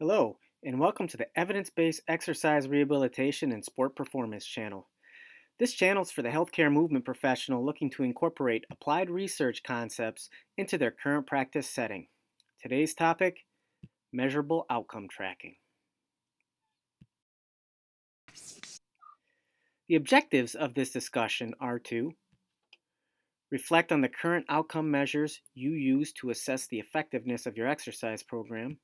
Hello, and welcome to the Evidence-Based Exercise Rehabilitation and Sport Performance channel. This channel is for the healthcare movement professional looking to incorporate applied research concepts into their current practice setting. Today's topic, measurable outcome tracking. The objectives of this discussion are to reflect on the current outcome measures you use to assess the effectiveness of your exercise program,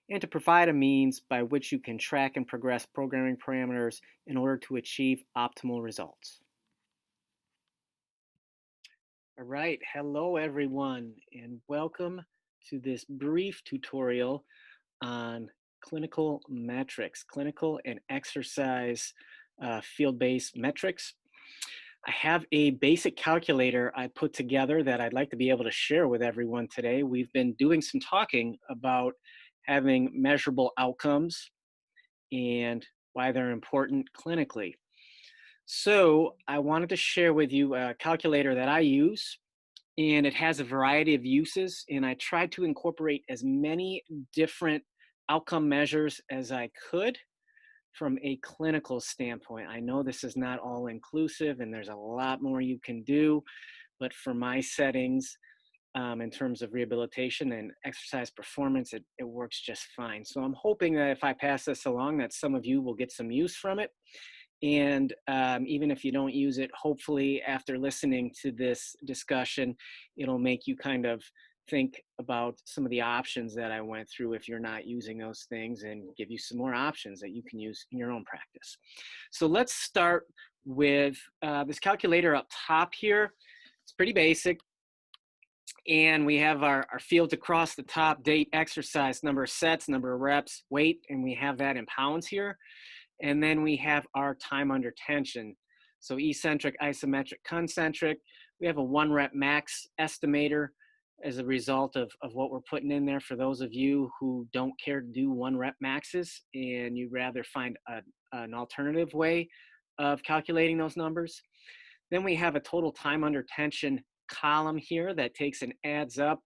and to provide a means by which you can track and progress programming parameters in order to achieve optimal results. All right, hello everyone, and welcome to this brief tutorial on clinical metrics, clinical and exercise field-based metrics. I have a basic calculator I put together that I'd like to be able to share with everyone today. We've been doing some talking about having measurable outcomes and why they're important clinically. So I wanted to share with you a calculator that I use, and it has a variety of uses, and I tried to incorporate as many different outcome measures as I could from a clinical standpoint. I know this is not all inclusive and there's a lot more you can do, but for my settings, in terms of rehabilitation and exercise performance, it works just fine. So I'm hoping that if I pass this along, that some of you will get some use from it. And even if you don't use it, hopefully after listening to this discussion, it'll make you kind of think about some of the options that I went through if you're not using those things, and give you some more options that you can use in your own practice. So let's start with this calculator up top here. It's pretty basic. And we have our fields across the top: date, exercise, number of sets, number of reps, weight, and we have that in pounds here. And then we have our time under tension. So eccentric, isometric, concentric. We have a 1 Rep Max Estimator as a result of what we're putting in there for those of you who don't care to do 1 Rep Maxes and you'd rather find an alternative way of calculating those numbers. Then we have a total time under tension column here that takes and adds up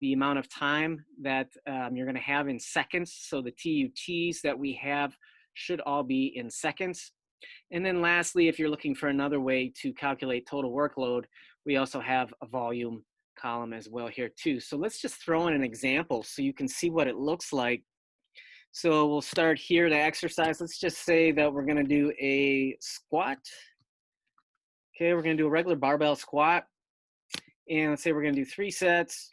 the amount of time that you're going to have in seconds. So the TUTs that we have should all be in seconds. And then lastly, if you're looking for another way to calculate total workload, we also have a volume column as well here too. So let's just throw in an example so you can see what it looks like. So we'll start here to exercise. Let's just say that we're going to do a squat. Okay, we're going to do a regular barbell squat. And let's say we're going to do 3 sets.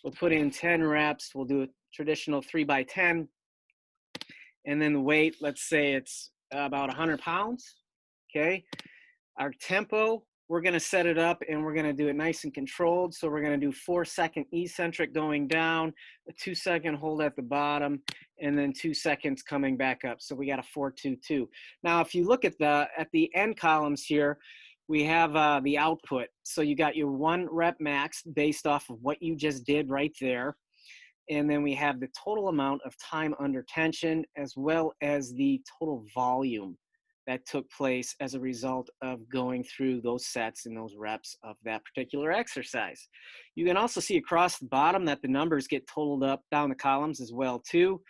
We'll put in 10 reps. We'll do a traditional 3x10. And then the weight, let's say it's about 100 pounds. Okay. Our tempo, we're going to set it up and we're going to do it nice and controlled. So we're going to do 4-second eccentric going down, a 2-second hold at the bottom, and then 2 seconds coming back up. So we got a 4-2-2. Now, if you look at the end columns here, we have the output. So you got your 1 Rep Max based off of what you just did right there. And then we have the total amount of time under tension, as well as the total volume that took place as a result of going through those sets and those reps of that particular exercise. You can also see across the bottom that the numbers get totaled up down the columns as well too.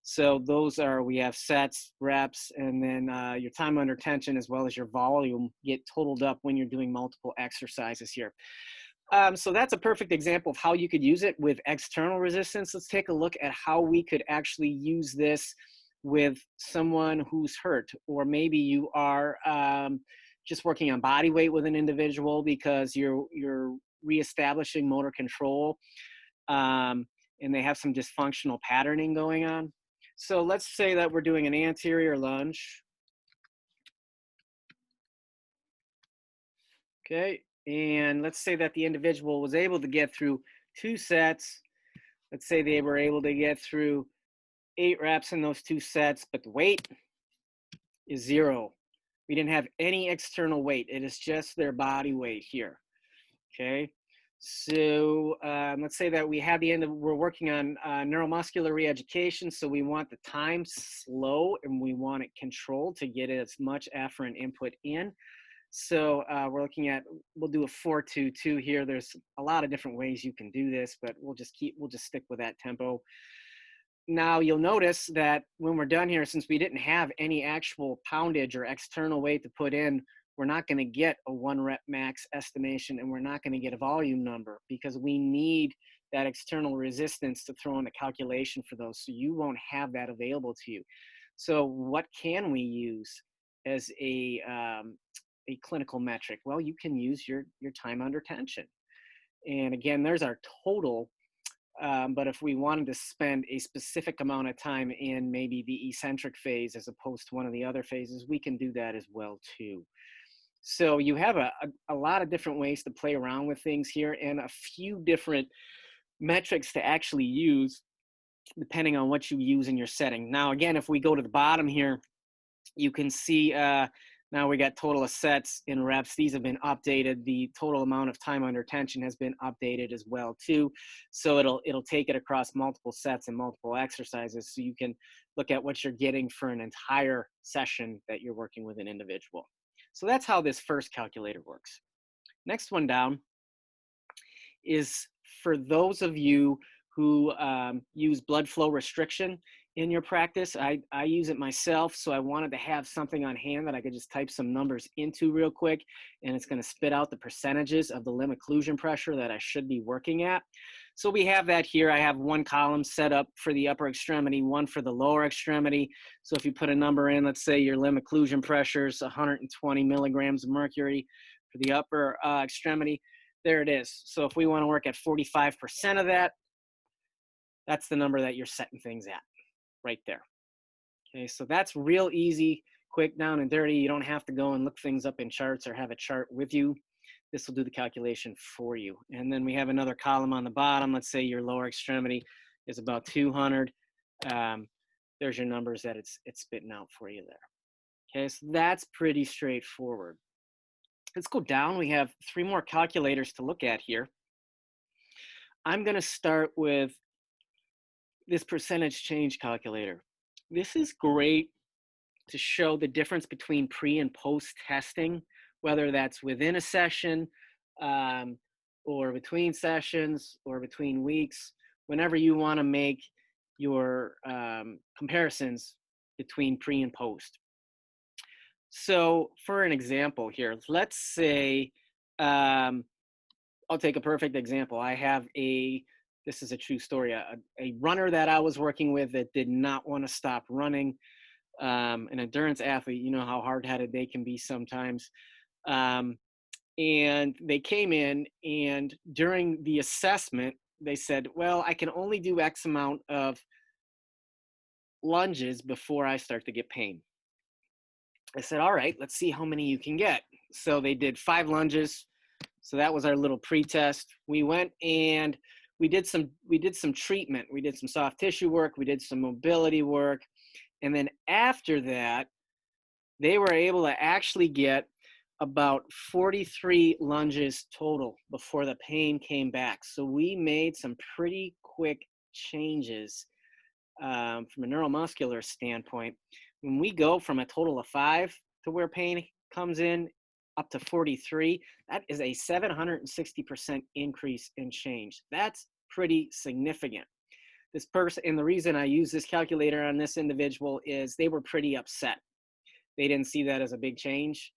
So those are, we have sets, reps, and then your time under tension as well as your volume get totaled up when you're doing multiple exercises here. So that's a perfect example of how you could use it with external resistance. Let's take a look at how we could actually use this with someone who's hurt, or maybe you are just working on body weight with an individual because you're reestablishing motor control, and they have some dysfunctional patterning going on. So let's say that we're doing an anterior lunge. Okay, and let's say that the individual was able to get through 2 sets. Let's say they were able to get through 8 reps in those 2 sets, but the weight is 0. We didn't have any external weight. It is just their body weight here. Okay, so let's say that we have the end of, we're working on neuromuscular reeducation, so we want the time slow and we want it controlled to get as much afferent input in. So we're looking at, we'll do a 4-2-2 here. There's a lot of different ways you can do this, but we'll just stick with that tempo. Now you'll notice that when we're done here, since we didn't have any actual poundage or external weight to put in, we're not going to get a 1 rep max estimation, and we're not going to get a volume number because we need that external resistance to throw in the calculation for those. So you won't have that available to you. So what can we use as a clinical metric? Well, you can use your time under tension. And again, there's our total. But if we wanted to spend a specific amount of time in maybe the eccentric phase as opposed to one of the other phases, we can do that as well too. So you have a lot of different ways to play around with things here and a few different metrics to actually use depending on what you use in your setting. Now, again, if we go to the bottom here, you can see now we got total of sets in reps. These have been updated. The total amount of time under tension has been updated as well too. So it'll take it across multiple sets and multiple exercises. So you can look at what you're getting for an entire session that you're working with an individual. So that's how this first calculator works. Next one down is for those of you who use blood flow restriction in your practice. I use it myself, so I wanted to have something on hand that I could just type some numbers into real quick, and it's going to spit out the percentages of the limb occlusion pressure that I should be working at. So we have that here. I have one column set up for the upper extremity, one for the lower extremity. So if you put a number in, let's say your limb occlusion pressure is 120 milligrams of mercury for the upper extremity, there it is. So if we want to work at 45% of that, that's the number that you're setting things at right there. Okay, so that's real easy, quick, down and dirty. You don't have to go and look things up in charts or have a chart with you. This will do the calculation for you. And then we have another column on the bottom. Let's say your lower extremity is about 200. There's your numbers that it's spitting out for you there. Okay, so that's pretty straightforward. Let's go down. We have 3 more calculators to look at here. I'm going to start with this percentage change calculator. This is great to show the difference between pre and post testing, whether that's within a session or between sessions or between weeks, whenever you want to make your comparisons between pre and post. So for an example here, let's say, I'll take a perfect example. I have this is a true story, a runner that I was working with that did not want to stop running, an endurance athlete. You know how hard-headed they can be sometimes. And they came in, and during the assessment, they said, well, I can only do X amount of lunges before I start to get pain. I said, all right, let's see how many you can get. So they did 5 lunges. So that was our little pre-test. We went and we did some treatment. We did some soft tissue work. We did some mobility work. And then after that, they were able to actually get about 43 lunges total before the pain came back. So we made some pretty quick changes from a neuromuscular standpoint. When we go from a total of 5 to where pain comes in up to 43, that is a 760% increase in change. That's pretty significant. This person, and the reason I use this calculator on this individual is they were pretty upset. They didn't see that as a big change,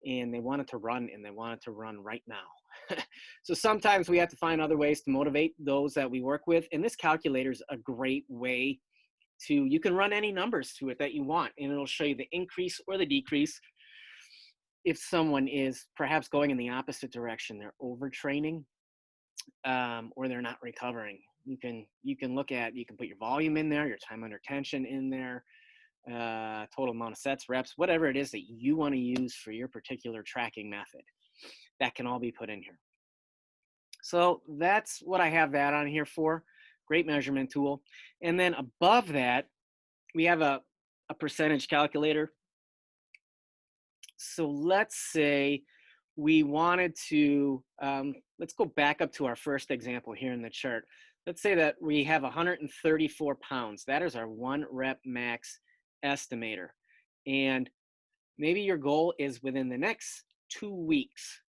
and they wanted to run, and they wanted to run right now. So sometimes we have to find other ways to motivate those that we work with, and this calculator is a great way to, you can run any numbers to it that you want, and it'll show you the increase or the decrease. If someone is perhaps going in the opposite direction, they're overtraining, or they're not recovering. You can look at, you can put your volume in there, your time under tension in there, total amount of sets, reps, whatever it is that you want to use for your particular tracking method. That can all be put in here. So that's what I have that on here for. Great measurement tool. And then above that, we have a percentage calculator. So let's say we wanted to, let's go back up to our first example here in the chart. Let's say that we have 134 pounds. That is our 1 rep max estimator. And maybe your goal is within the next 2 weeks,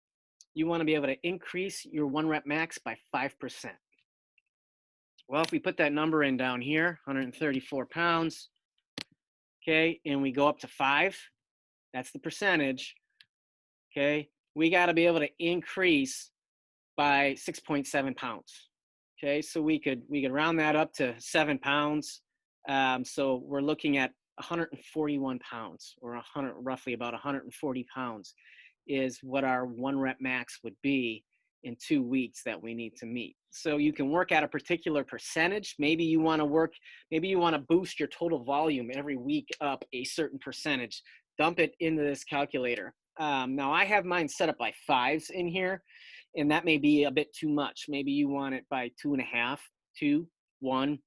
you want to be able to increase your 1 rep max by 5%. Well, if we put that number in down here, 134 pounds, okay, and we go up to 5, that's the percentage, okay, we got to be able to increase by 6.7 pounds. Okay, so we could round that up to 7 pounds. So we're looking at 141 pounds, or roughly about 140 pounds, is what our 1 rep max would be in 2 weeks that we need to meet. So you can work at a particular percentage. Maybe you want to boost your total volume every week up a certain percentage. Dump it into this calculator. Now I have mine set up by 5s in here, and that may be a bit too much. Maybe you want it by 2.5, 2, 1.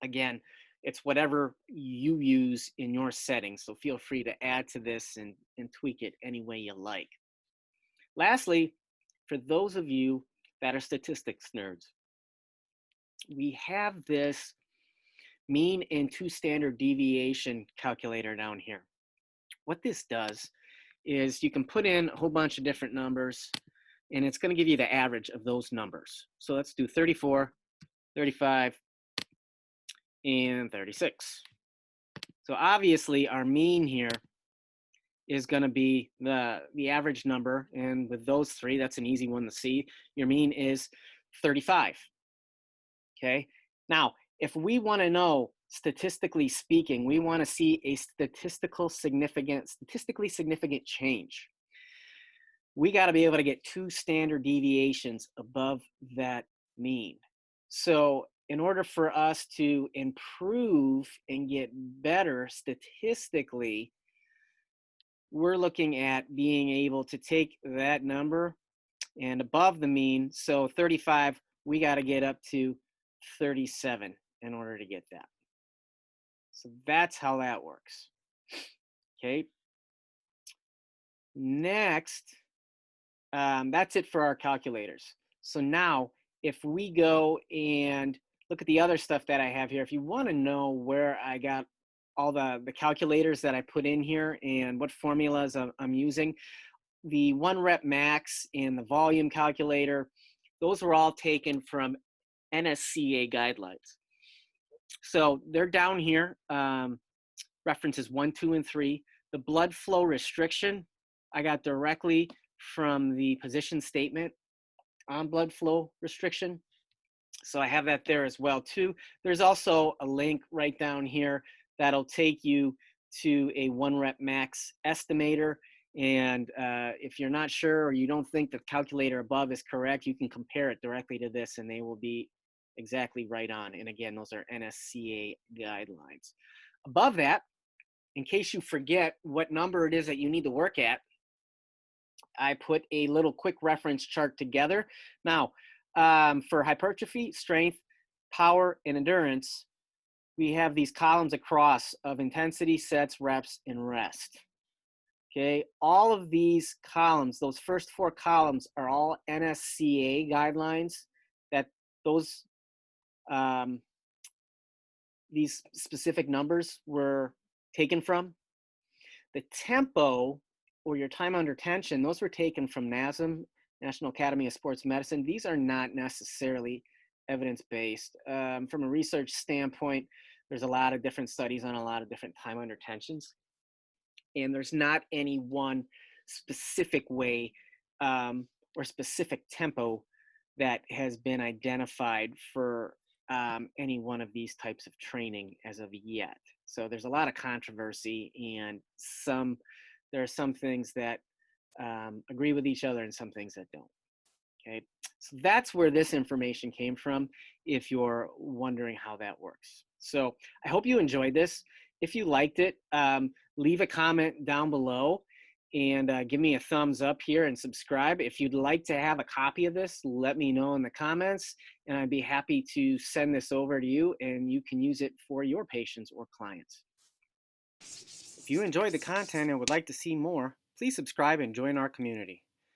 Again, it's whatever you use in your settings. So feel free to add to this and tweak it any way you like. Lastly, for those of you that are statistics nerds, we have this mean and 2 standard deviation calculator down here. What this does is you can put in a whole bunch of different numbers, and it's going to give you the average of those numbers. So let's do 34, 35, and 36. So obviously our mean here is going to be the average number, and with those 3, that's an easy one to see. Your mean is 35. Okay, now if we want to know, statistically speaking, we want to see a statistically significant change, we got to be able to get 2 standard deviations above that mean. So in order for us to improve and get better statistically, we're looking at being able to take that number and above the mean. So 35, we got to get up to 37 in order to get that. So that's how that works. Okay. Next, that's it for our calculators. So now, if we go and look at the other stuff that I have here, if you want to know where I got all the calculators that I put in here and what formulas I'm using, the 1 rep max and the volume calculator, those were all taken from NSCA guidelines. So they're down here, references 1, 2, and 3. The blood flow restriction, I got directly from the position statement on blood flow restriction. So I have that there as well too. There's also a link right down here that'll take you to a 1 rep max estimator. And if you're not sure or you don't think the calculator above is correct, you can compare it directly to this and they will be exactly right on. And again, those are NSCA guidelines. Above that, in case you forget what number it is that you need to work at, I put a little quick reference chart together. Now, for hypertrophy, strength, power, and endurance, we have these columns across of intensity, sets, reps, and rest. Okay, all of these columns, those first 4 columns, are all NSCA guidelines that these specific numbers were taken from. The tempo, or your time under tension, those were taken from NASM, National Academy of Sports Medicine. These are not necessarily evidence-based. From a research standpoint, there's a lot of different studies on a lot of different time under tensions. And there's not any one specific way or specific tempo that has been identified for any one of these types of training as of yet. So there's a lot of controversy, and there are some things that agree with each other and some things that don't. Okay, so that's where this information came from, if you're wondering how that works. So I hope you enjoyed this. If you liked it, leave a comment down below and give me a thumbs up here and subscribe. If you'd like to have a copy of this, let me know in the comments, and I'd be happy to send this over to you and you can use it for your patients or clients. If you enjoyed the content and would like to see more, please subscribe and join our community.